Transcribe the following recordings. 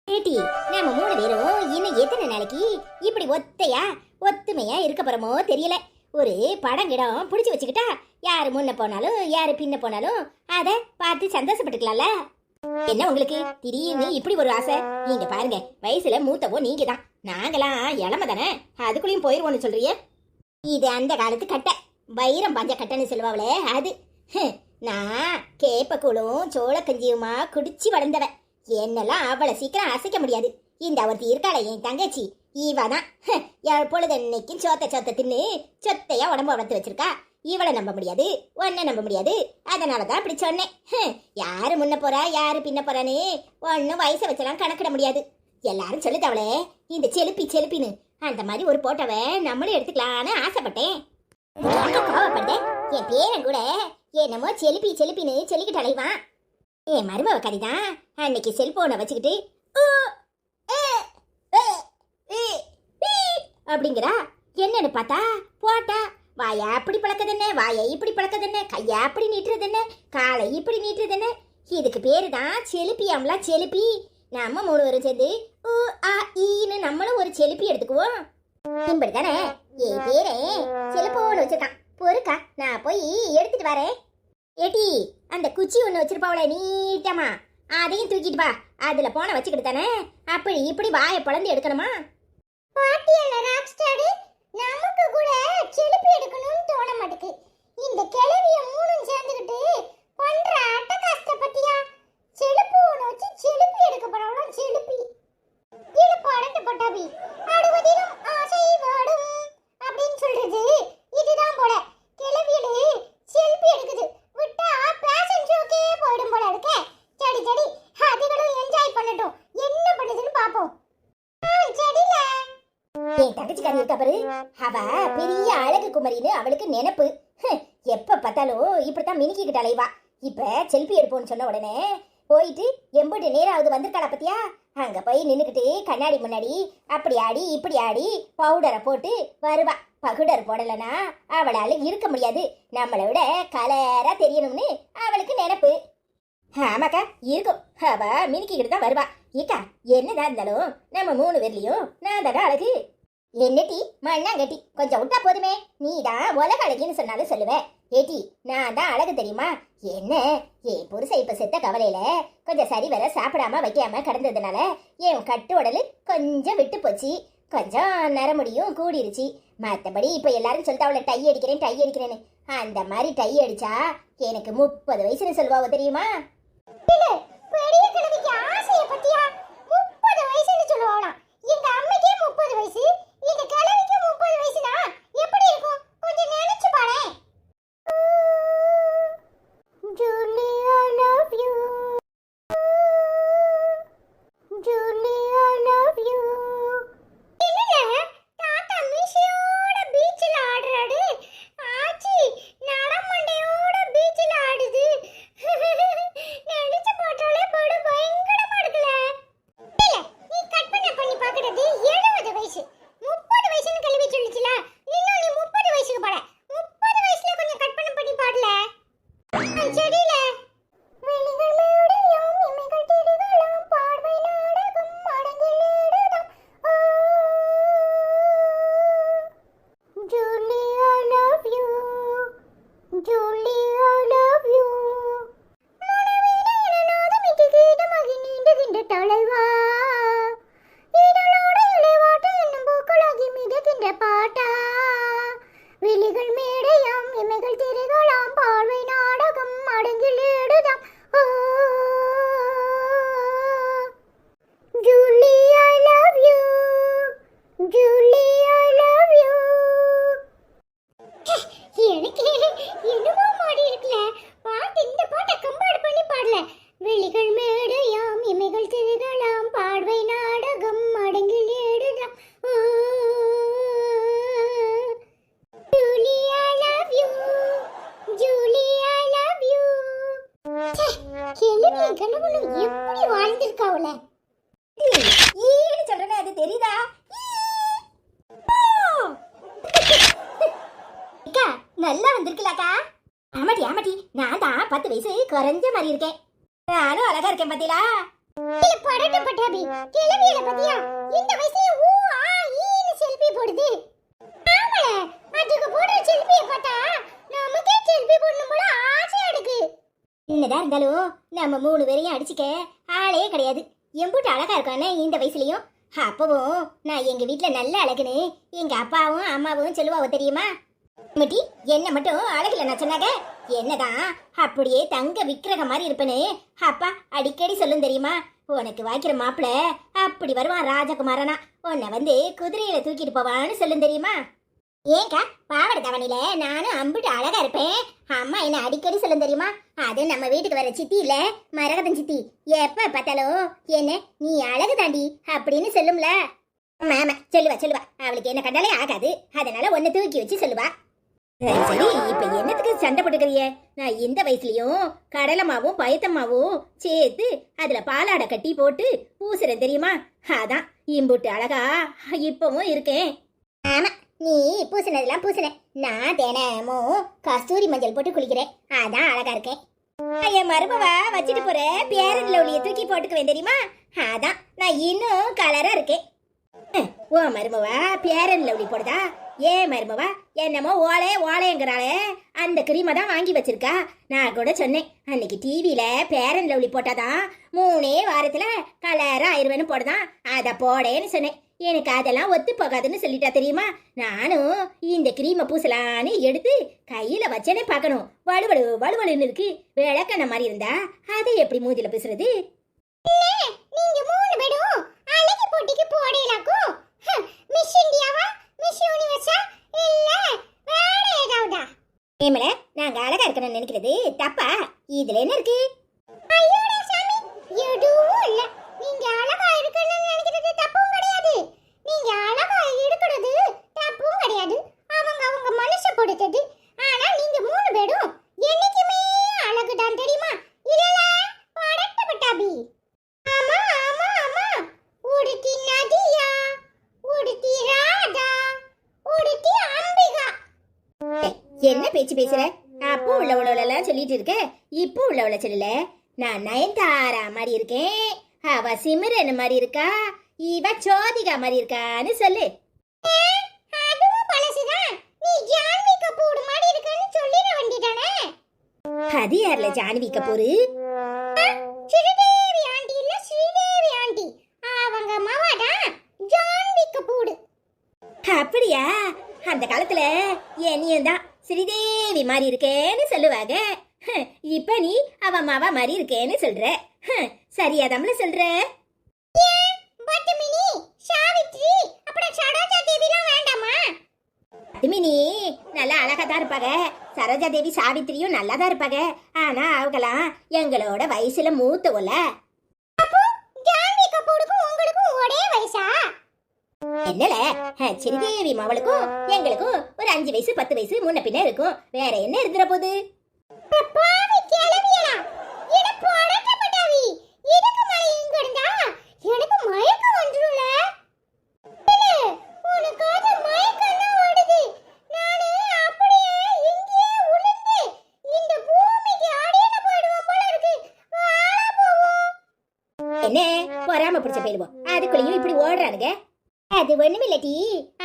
ஏட்டி, நாம 3 பேரும் இன்னும் எத்தனை நாளைக்கு இப்படி ஒத்துமையா இருக்க போறோமோ தெரியல. ஒரு படம் கிடம் புடிச்சு வச்சுக்கிட்டா யாரு முன்ன போனாலும் யாரு பின்ன போனாலும் அத பார்த்து சந்தோஷப்பட்டுக்கலாம்ல. என்ன உங்களுக்கு திடீர்னு இப்படி ஒரு ஆசை? நீங்க பாருங்க, வயசுல மூத்தவோ நீங்க தான். நாங்களாம் இளம தானே, அதுக்குள்ளயும் போயிருவோம்னு சொல்றியே. இது அந்த காலத்து கட்டை, வைரம் பஞ்ச கட்டைன்னு சொல்லுவாங்களே அது. நான் கேப்பக்கூழும் சோளக்கஞ்சியுமா குடிச்சு வளர்ந்தவன். என்னெல்லாம் அவ்வளவு சீக்கிரம் அசைக்க முடியாது. இந்த ஒருத்தி இருக்காளே என் தங்கச்சி, இவதான் பொழுது இன்னைக்கும் சோத்த தின்னு சொத்தையா உடம்பு வளர்த்து வச்சிருக்கா. இவளை நம்ப முடியாது, ஒன்ன நம்ப முடியாது. அதனாலதான் அப்படி சொன்னேன். யாரு முன்ன போறா யாரு பின்ன போறான்னு ஒன்னும் வயசை வச்செல்லாம் கணக்கிட முடியாது. எல்லாரும் சொல்லுதாவளே இந்த செலுப்பின்னு. அந்த மாதிரி ஒரு போட்டோவை நம்மளும் எடுத்துக்கலான்னு ஆசைப்பட்டேன். கோவப்பட்டேன். என் பேரன் கூட என்னமோ செலுப்பின்னு சொல்லிக்கிட்டு அலைவான். என் மருமவ கறிதான் அன்னைக்கு செல்போனை வச்சுக்கிட்டு அப்படிங்கிறா. என்னன்னு பார்த்தா போட்டா வாயா அப்படி பழக்கதுன்னு, வாயை இப்படி பழக்கதுன்னு, கையா அப்படி நீட்டுறது என்ன, காலை இப்படி நீட்டுறது என்ன. இதுக்கு பேரு தான் செலுப்பியாம்ல, செலுப்பி. நம்ம 3 பேரும் சேர்ந்து ஈன்னு நம்மளும் ஒரு செலுப்பி எடுத்துக்குவோம். இப்படித்தானே என் பேரே செலுப்போன்னு வச்சிருக்கான். பொறுக்கா, நான் போய் எடுத்துட்டு வரேன். ஏட்டி, அந்த குச்சி ஒன்று வச்சிருப்பாவளே நீட்டமா, அதையும் தூக்கிட்டு வா. அதுல போன வச்சுக்கிட்டு தானே அப்படி இப்படி வாயை பொழந்து எடுக்கணுமா? பாட்டியல்ல ராக்ஸ்டார், நமக்கு கூட செலுப்பி எடுக்கணும்னு தோண மாட்டேங்குது. இந்த கிழவிய 3 சேர்ந்துக்கிட்டு பண்ற அட்டகாசத்தை பத்தியா? செலுப்பு ஒன்று வச்சு செலுப்பி எடுக்க போறவளும் செலுப்பி இது படட்டு பட்டாபி அடுவதிலும் ஆசை வாடும் அப்படின்னு சொல்றது இதுதான் போல. கிழவியடு செல்பி எடுக்குது விட்டா பேஷன் ஷோக்கே போயிடும் போல இருக்கே. சரி அதுகளும் என்ஜாய் பண்ணட்டும், என்ன பண்ணுதுன்னு பாப்போம். சரில என் தங்கச்சிக்காரி இருக்கா பாரு, அவ பெரிய அழகு குமரின்னு அவளுக்கு நினைப்பு. எப்ப பார்த்தாலும் இப்படித்தான் மினுக்கிக்கிட்டு அலைவா. இப்ப செல்பி எடுப்போம்னு சொன்ன உடனே போயிட்டு எம்புட்டு நேராவது வந்திருக்காளா பத்தியா? அங்க போய் நின்னுக்கிட்டு கண்ணாடி முன்னாடி அப்படி ஆடி இப்படி ஆடி பவுடரை போட்டு வருவா. பவுடர் போடலனா அவளால இருக்க முடியாது. நம்மளை விட கலரா தெரியணும்னு அவளுக்கு நினைப்பு. ஆமாக்கா இருக்கும், அவ மினுக்கிக்கிட்டு தான் வருவா. ஏக்கா, என்னதான் இருந்தாலும் நம்ம 3 பேர்லயும் நான் தானே அழகு. என்னட்டி மண்ணாங்கட்டி, கொஞ்சம் விட்டா போதுமே. நீ தான் உலக அழகின்னு சொன்னாலும் சொல்லுவேன். ஏட்டி, நான் தான் அழகு தெரியுமா? என்ன என் புருஷ இப்ப செத்த கவலையில கொஞ்சம் சரி வர சாப்பிடாம வைக்காம கிடந்ததுனால என் கட்டு உடலு கொஞ்சம் விட்டு போச்சு. கொஞ்சம் நரமுடியும் கூடிருச்சு. மற்றபடி இப்ப எல்லாரும் சொல்லிட்டு அவளை டை அடிக்கிறேன்னு. அந்த மாதிரி டை அடிச்சா எனக்கு 30 வயசுன்னு சொல்லுவாவோ தெரியுமா? பெரிய கிழவிக்கு ஆசையை பத்தியா 30 வயசுன்னு சொல்லுவாங்களாம். எங்க அம்மைக்கே 30 வயசு, எங்க கிழவிக்கு 30 வயசுனா எப்படி இருக்கும்? கொஞ்சம் நினைச்சு பாரு. Julie I love you, Julie I love you. என்னங்க தாத்தா மீஷியோட பீச்ல ஆடுறாரு, ஆச்சி நரமண்டையோட பீச்ல ஆடுது. நினைச்சு போட்டாலே படு பயங்கரமா இருக்குல. இல்ல நீ கற்பனை பண்ணி பாக்குறது 70 வயசு 30 வயசுன்னு கல்வி சொல்லிச்சுல. இன்னும் நீ 30 வயசுக்கு பாட. 30 வயசுல கொஞ்சம் கற்பனை பண்ணி பாடல. சரியில்ல வெளிகள் மேடையும் இமைகள் திரிகளும் பார்வை நாடகம் அடங்கிலிடுதாம். Julie I love you, Julie I love you. தலைவா இதழோட இளைவாட்ட என்னும் பூக்களாகி மிதக்கின்ற பாட்டா. விழிகள் மேடையாம் இமைகள் திரைகளாம் பார்வை நாடகம் அடங்கில் ஏடுதாம். Julie I love you, Julie I love you. எனக்கு என்னமோ மாடி இருக்குல்ல பாட்டு. இந்த பாட்டை கம்பார்ட் பண்ணி பாடல. விழிகள் மேடையாம் இமைகள் திரைகளாம் பார்வை நாடகம் அடங்கில் ஏடுதாம். Julie I love you, Julie I love you. கிளவி கனவுல எப்படி வாழ்ந்திருக்காவுல. ஈன்னு சொல்றேனே அது தெரியுதா? அக்கா நல்லா வந்திருக்கலாக்கா. ஆமாட்டி நான் தான் 10 வயசு குறைஞ்ச மாதிரி இருக்கேன். நானும் அழகா இருக்கேன் பாத்தீங்களா? இல்ல படட்ட பட்டாபி கிளவியல பத்தியா இந்த வயசுல ஊ ஆ ஈன்னு செல்ஃபி போடுது. ஆமல அதுக்கு போடுற செல்ஃபியை பார்த்தா நமக்கே செல்ஃபி போடணும் போல ஆசையா இருக்கு. என்னதான் இருந்தாலும் நம்ம 3 பேரையும் அடிச்சுக்க ஆளே கிடையாது. எம்பூட்டு அழகா இருக்கானே இந்த வயசுலயும். அப்பவும் நான் எங்க வீட்டுல நல்ல அழகுன்னு எங்க அப்பாவும் அம்மாவும் சொல்லுவாவ தெரியுமா? மட்டி என்ன மட்டும் அழகுல நான் சொன்னாங்க என்னதான் அப்படியே தங்க விக்கிரகம் மாதிரி இருப்பேன்னு அப்பா அடிக்கடி சொல்லும் தெரியுமா? உனக்கு வாய்க்கிற மாப்பிள்ள அப்படி வருவான் ராஜகுமாரனா, உன்னை வந்து குதிரையில தூக்கிட்டு போவான்னு சொல்லும் தெரியுமா? ஏங்கா பாவட தவணையில நானும் அம்பிட்டு அழகா இருப்பேன் அம்மா என்ன அடிக்கடி சொல்லும் தெரியுமா? அது நம்ம வீட்டுக்கு வர சித்தி இல்ல மரகதன் சித்தி எப்ப பார்த்தாலும் என்ன நீ அழகு தாண்டி அப்படின்னு சொல்லும்ல. ஆமா சொல்லுவா அவளுக்கு என்ன கண்டாலே ஆகாது, அதனால உன்னை தூக்கி வச்சு சொல்லுவா. சரி இப்ப என்னத்துக்கு சண்டை போட்டுக்கிறிய? நான் இந்த வயசுலயும் கடலமாவும் பயத்தம்மாவும் சேர்த்து அதுல பாலாடை கட்டி போட்டு பூசுறேன் தெரியுமா? அதான் இம்புட்டு அழகா இப்பவும் இருக்கேன். ஆமா நீ பூசினதெல்லாம் பூசின, நான் தினமும் கஸ்தூரி மஞ்சள் போட்டு குளிக்கிறேன், அதான் அழகா இருக்கேன். என் மருமவா வச்சுட்டு போற பேரன்ல ஒளிய தூக்கி போட்டுக்குவேன் தெரியுமா? அதான் நான் இன்னும் கலரா இருக்கேன். ஓ மருமவா பேரன்ல ஒளி போடுதா? ஏன் மருமவா என்னமோ ஓலைங்கிறாளே அந்த கிரீமை தான் வாங்கி வச்சிருக்கா. நான் கூட சொன்னேன் அன்னைக்கு டிவியில பேரன் லவ்லி போட்டாதான் 3 வாரத்துல கலரா ஆயிருவேன்னு போடுதான், அதை போடேன்னு சொன்னேன். எனக்கு அதெல்லாம் ஒத்து போகாதுன்னு சொல்லிட்டா தெரியுமா? நானும் இந்த கிரீமை பூசலான்னு எடுத்து கையில வச்சனே பார்க்கணும், வலுவலுன்னு இருக்கு. விளக்கண்ண மாதிரி இருந்தா அதை எப்படி மூஞ்சில பேசுறது? நீங்க 3 பேரும் அழகு போட்டிக்கு போடலாக்கும். மிஸ் இந்தியாவா மிஸ் யூனிவர்ஸா இல்ல வேற ஏதாவதா? ஏமல நாங்க அழகா இருக்கணும்னு நினைக்கிறது தப்பா? இதுல என்ன இருக்கு? ஐயோடா சாமி எதுவும் இல்ல. நீங்க அழகா இருக்கணும்னு நினைக்கிறது தப்பும் கிடையாது, நீங்க அழகா இருக்கிறது தப்பும் கிடையாது. அவங்க மனச பொறுத்தது. ஆனா நீங்க 3 பேரும் என்னைக்குமே அழகுதான் தெரியுமா? இல்லல படட்ட பட்டாபி. ஆமா ஆமா ஆமா உடுத்தி நதியா உடுத்தி ராதா உடுத்தி அம்பிகா. என்ன பேச்சு பேசுற? அப்போ உள்ளவளெல்லாம் சொல்லிட்டு இருக்க, இப்போ உள்ளவள சொல்லல. நான் நயன்தாரா மாதிரி இருக்கேன், அவ சிம்ரன் மாதிரி இருக்கா, இவ ஜோதிகா மாதிரி இருக்கான்னு சொல்லு. அதுவும் பழசுதான். நீ ஜான்வி கபூர் மாதிரி இருக்கன்னு சொல்லிட வேண்டியதானே? அது யார்ல ஜான்வி கபூர்? ஸ்ரீதேவி ஆண்டி இல்ல ஸ்ரீதேவி ஆண்டி, அவங்க மவாடா ஜான்வி கபூர். அப்படியா? அந்த காலத்துல என்னையும் தான் ஸ்ரீதேவி மாதிரி இருக்கேன்னு சொல்லுவாங்க. இப்ப நீ அவ மாவா மாதிரி இருக்கேன்னு சொல்ற. சரியா தமிழ்ல சொல்ற? பத்மினி சாவித்ரி அப்புறம் சரோஜா தேவிலாம் வேண்டாமா? பத்மினி நல்லா அழகா தான் இருப்பாங்க, சரோஜா தேவி சாவித்ரியும் நல்லா தான் இருப்பாங்க. ஆனா அவங்களாம் எங்களோட வயசுல மூத்தவல. அப்போ ஜான்வி கபூருக்கும் உங்களுக்கும் ஒரே வயசா? என்னல ஸ்ரீதேவி மாவளுக்கும் எங்களுக்கும் ஒரு 5 வயசு 10 வயசு முன்ன பின்ன இருக்கும். வேற என்ன இருந்துற போது? பாவி கேளவியலா இத போடட்ட பட்டாவி இதுக்கு மேல இங்க இருந்தா எனக்கு மயக்கம் வந்துருல. உனக்கு அது மயக்கம்னா ஓடுது. நானே அப்படியே இங்கேயே உளுந்து இந்த பூமிக்கு அடியில போயிடுவோம் போல இருக்கு. வாடா போவோம். என்ன பொறாம பிடிச்ச போயிடுவோம், அதுக்குள்ளேயும் இப்படி ஓடுறானுங்க. அது ஒண்ணுமில்லடி,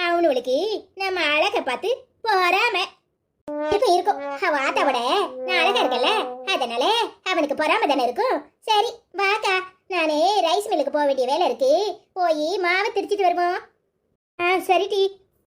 அவனுக்கு நம்ம அழக பார்த்து பொறாம இருக்கும். அவ ஆத்தாவோட நான் அழகா இருக்கல, அதனால அவனுக்கு பொறாம தானே இருக்கும். சரி வாக்கா, நானே ரைஸ் மில்லுக்கு போக வேண்டிய வேலை இருக்கு, போய் மாவை திரிச்சிட்டு வருவோம். சரி டி